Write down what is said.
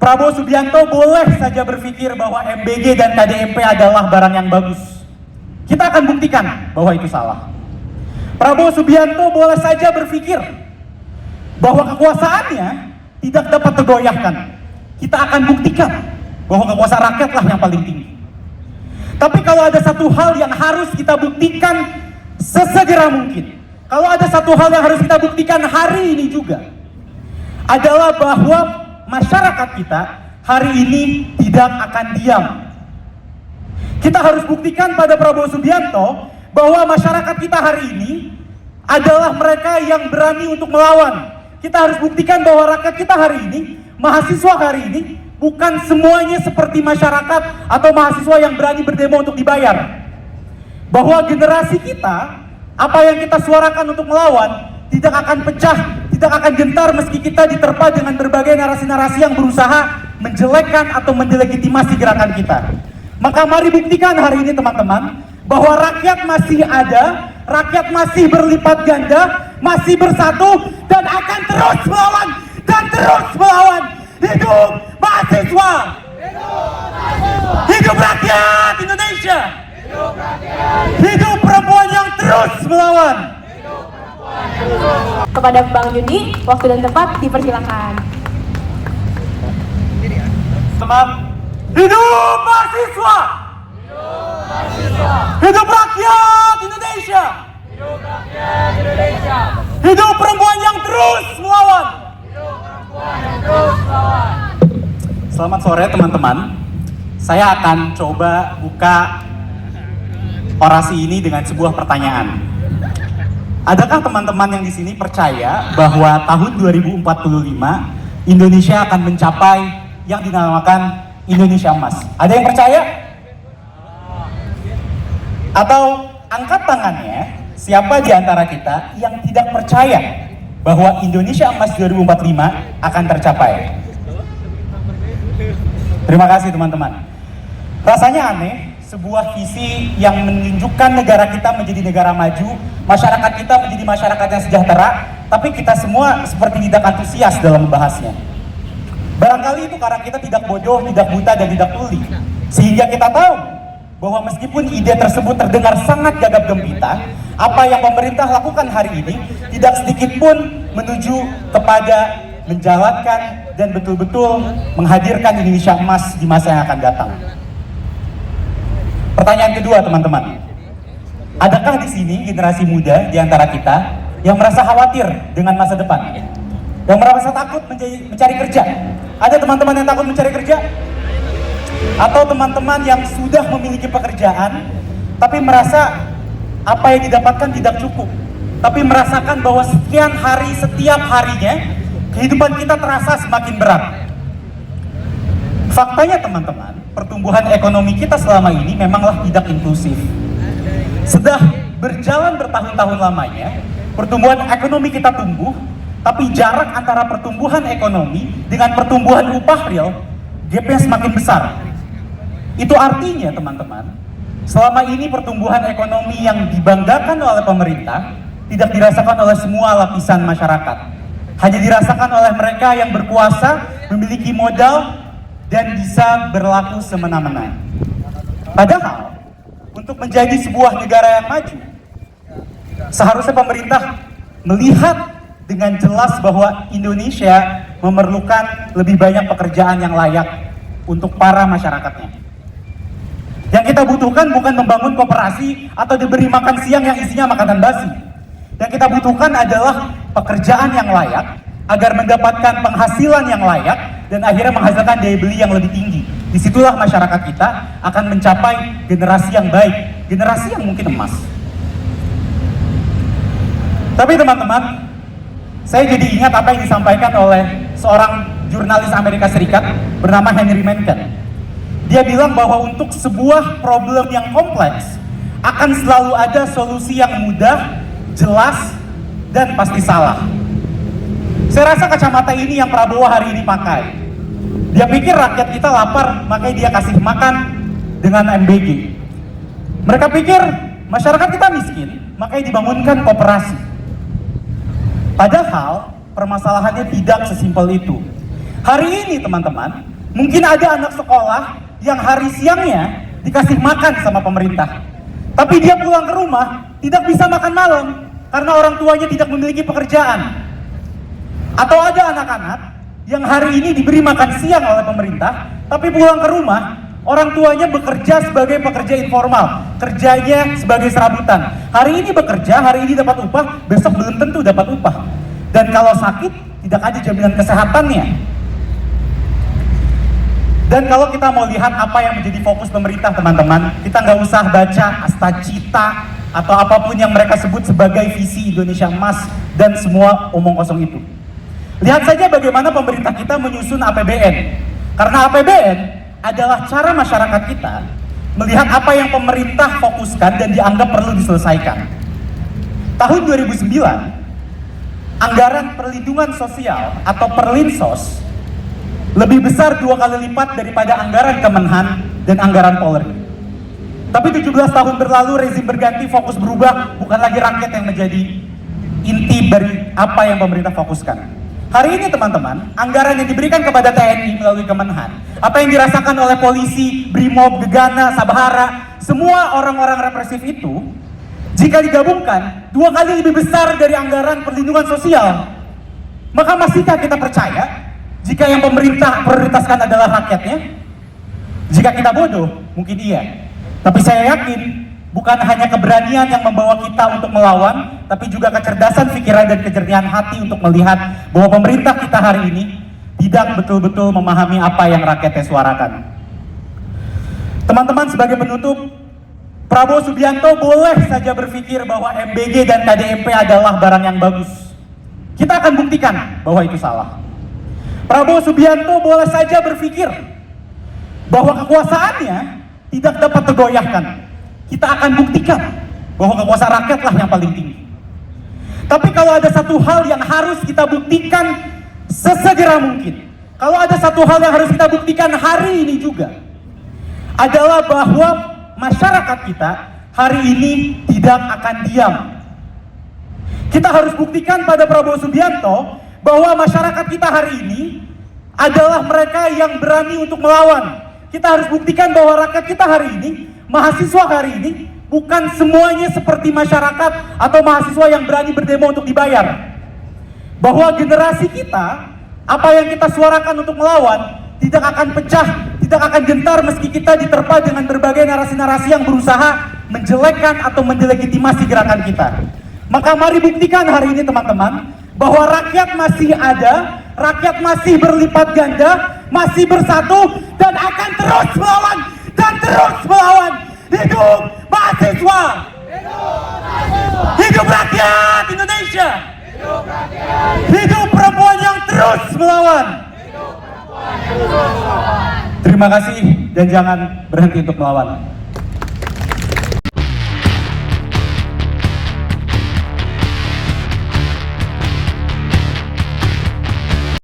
Prabowo Subianto boleh saja berpikir bahwa MBG dan KDMP adalah barang yang bagus. Kita akan buktikan bahwa itu salah. Prabowo Subianto boleh saja berpikir bahwa kekuasaannya tidak dapat tergoyahkan. Kita akan buktikan bahwa kekuasaan rakyatlah yang paling tinggi. Tapi kalau ada satu hal yang harus kita buktikan sesegera mungkin, kalau ada satu hal yang harus kita buktikan hari ini juga, adalah bahwa masyarakat kita hari ini tidak akan diam. Kita harus buktikan pada Prabowo Subianto bahwa masyarakat kita hari ini adalah mereka yang berani untuk melawan. Kita harus buktikan bahwa rakyat kita hari ini, mahasiswa hari ini, bukan semuanya seperti masyarakat atau mahasiswa yang berani berdemo untuk dibayar. Bahwa generasi kita, apa yang kita suarakan untuk melawan, tidak akan pecah, tidak akan gentar meski kita diterpa dengan berbagai narasi-narasi yang berusaha menjelekkan atau mendelegitimasi gerakan kita. Maka mari buktikan hari ini teman-teman, bahwa rakyat masih ada, rakyat masih berlipat ganda, masih bersatu, dan akan terus melawan, dan terus melawan. Hidup mahasiswa! Hidup rakyat Indonesia! Hidup perempuan yang terus melawan! Kepada Bang Yudi, waktu dan tempat dipersilakan. Teman, hidup mahasiswa! Hidup rakyat Indonesia! Hidup perempuan yang terus melawan! Selamat sore teman-teman. Saya akan coba buka orasi ini dengan sebuah pertanyaan. Adakah teman-teman yang di sini percaya bahwa tahun 2045 Indonesia akan mencapai yang dinamakan Indonesia Emas? Ada yang percaya? Atau angkat tangannya siapa di antara kita yang tidak percaya bahwa Indonesia Emas 2045 akan tercapai? Terima kasih teman-teman. Rasanya aneh, sebuah visi yang menunjukkan negara kita menjadi negara maju, masyarakat kita menjadi masyarakat yang sejahtera, tapi kita semua seperti tidak antusias dalam membahasnya. Barangkali itu karena kita tidak bodoh, tidak buta, dan tidak tuli, sehingga kita tahu bahwa meskipun ide tersebut terdengar sangat gagap gempita, apa yang pemerintah lakukan hari ini tidak sedikit pun menuju kepada menjalankan dan betul-betul menghadirkan Indonesia Emas di masa yang akan datang. Pertanyaan kedua teman-teman, adakah di sini generasi muda di antara kita yang merasa khawatir dengan masa depan? Yang merasa takut mencari kerja? Ada teman-teman yang takut mencari kerja? Atau teman-teman yang sudah memiliki pekerjaan tapi merasa apa yang didapatkan tidak cukup, tapi merasakan bahwa sekian hari, setiap harinya kehidupan kita terasa semakin berat? Faktanya teman-teman, pertumbuhan ekonomi kita selama ini memanglah tidak inklusif. Sudah berjalan bertahun-tahun lamanya, pertumbuhan ekonomi kita tumbuh, tapi jarak antara pertumbuhan ekonomi dengan pertumbuhan upah real, gapnya semakin besar. Itu artinya teman-teman, selama ini pertumbuhan ekonomi yang dibanggakan oleh pemerintah tidak dirasakan oleh semua lapisan masyarakat. Hanya dirasakan oleh mereka yang berkuasa, memiliki modal, dan bisa berlaku semena-mena. Padahal, untuk menjadi sebuah negara yang maju, seharusnya pemerintah melihat dengan jelas bahwa Indonesia memerlukan lebih banyak pekerjaan yang layak untuk para masyarakatnya. Yang kita butuhkan bukan membangun koperasi atau diberi makan siang yang isinya makanan basi. Yang kita butuhkan adalah pekerjaan yang layak agar mendapatkan penghasilan yang layak dan akhirnya menghasilkan daya beli yang lebih tinggi. Disitulah masyarakat kita akan mencapai generasi yang baik, generasi yang mungkin emas. Tapi teman-teman, saya jadi ingat apa yang disampaikan oleh seorang jurnalis Amerika Serikat bernama Henry Mencken. Dia bilang bahwa untuk sebuah problem yang kompleks akan selalu ada solusi yang mudah, jelas, dan pasti salah. Saya rasa kacamata ini yang Prabowo hari ini pakai. Dia pikir rakyat kita lapar, makanya dia kasih makan dengan MBG. Mereka pikir masyarakat kita miskin, makanya dibangunkan koperasi. Padahal permasalahannya tidak sesimpel itu. Hari ini teman-teman, Mungkin ada anak sekolah yang hari siangnya dikasih makan sama pemerintah, tapi dia pulang ke rumah tidak bisa makan malam karena orang tuanya tidak memiliki pekerjaan. Atau ada anak-anak yang hari ini diberi makan siang oleh pemerintah, tapi pulang ke rumah orang tuanya bekerja sebagai pekerja informal, kerjanya sebagai serabutan. Hari ini bekerja, hari ini dapat upah, besok belum tentu dapat upah. Dan kalau sakit, tidak ada jaminan kesehatannya. Dan kalau kita mau lihat apa yang menjadi fokus pemerintah, teman-teman, kita nggak usah baca Astacita atau apapun yang mereka sebut sebagai visi Indonesia Emas dan semua omong kosong itu. Lihat saja bagaimana pemerintah kita menyusun APBN. Karena APBN adalah cara masyarakat kita melihat apa yang pemerintah fokuskan dan dianggap perlu diselesaikan. Tahun 2009, anggaran perlindungan sosial atau Perlinsos lebih besar 2 kali lipat daripada anggaran Kemenhan dan anggaran Polri. Tapi 17 tahun berlalu, rezim berganti, fokus berubah, bukan lagi rakyat yang menjadi inti dari apa yang pemerintah fokuskan. Hari ini teman-teman, anggaran yang diberikan kepada TNI melalui Kemenhan, apa yang dirasakan oleh polisi, Brimob, Gegana, Sabhara, semua orang-orang represif itu, jika digabungkan 2 kali lebih besar dari anggaran perlindungan sosial. Maka masihkah kita percaya jika yang pemerintah prioritaskan adalah rakyatnya? Jika kita bodoh, mungkin iya. Tapi saya yakin, bukan hanya keberanian yang membawa kita untuk melawan, tapi juga kecerdasan pikiran dan kejernihan hati untuk melihat bahwa pemerintah kita hari ini tidak betul-betul memahami apa yang rakyatnya suarakan. Teman-teman, sebagai penutup, Prabowo Subianto boleh saja berpikir bahwa MBG dan KDMP adalah barang yang bagus. Kita akan buktikan bahwa itu salah. Prabowo Subianto boleh saja berpikir bahwa kekuasaannya tidak dapat tergoyahkan. Kita akan buktikan bahwa kekuasaan rakyatlah yang paling tinggi. Tapi kalau ada satu hal yang harus kita buktikan sesegera mungkin, kalau ada satu hal yang harus kita buktikan hari ini juga, adalah bahwa masyarakat kita hari ini tidak akan diam. Kita harus buktikan pada Prabowo Subianto bahwa masyarakat kita hari ini adalah mereka yang berani untuk melawan. Kita harus buktikan bahwa rakyat kita hari ini, mahasiswa hari ini, bukan semuanya seperti masyarakat atau mahasiswa yang berani berdemo untuk dibayar. Bahwa generasi kita, apa yang kita suarakan untuk melawan, tidak akan pecah, tidak akan gentar meski kita diterpa dengan berbagai narasi-narasi yang berusaha menjelekkan atau mendelegitimasi gerakan kita. Maka mari buktikan hari ini teman-teman, bahwa rakyat masih ada, rakyat masih berlipat ganda, masih bersatu, dan akan terus melawan, dan terus melawan. Hidup mahasiswa! Hidup rakyat Indonesia! Hidup perempuan yang terus melawan! Terima kasih dan jangan berhenti untuk melawan.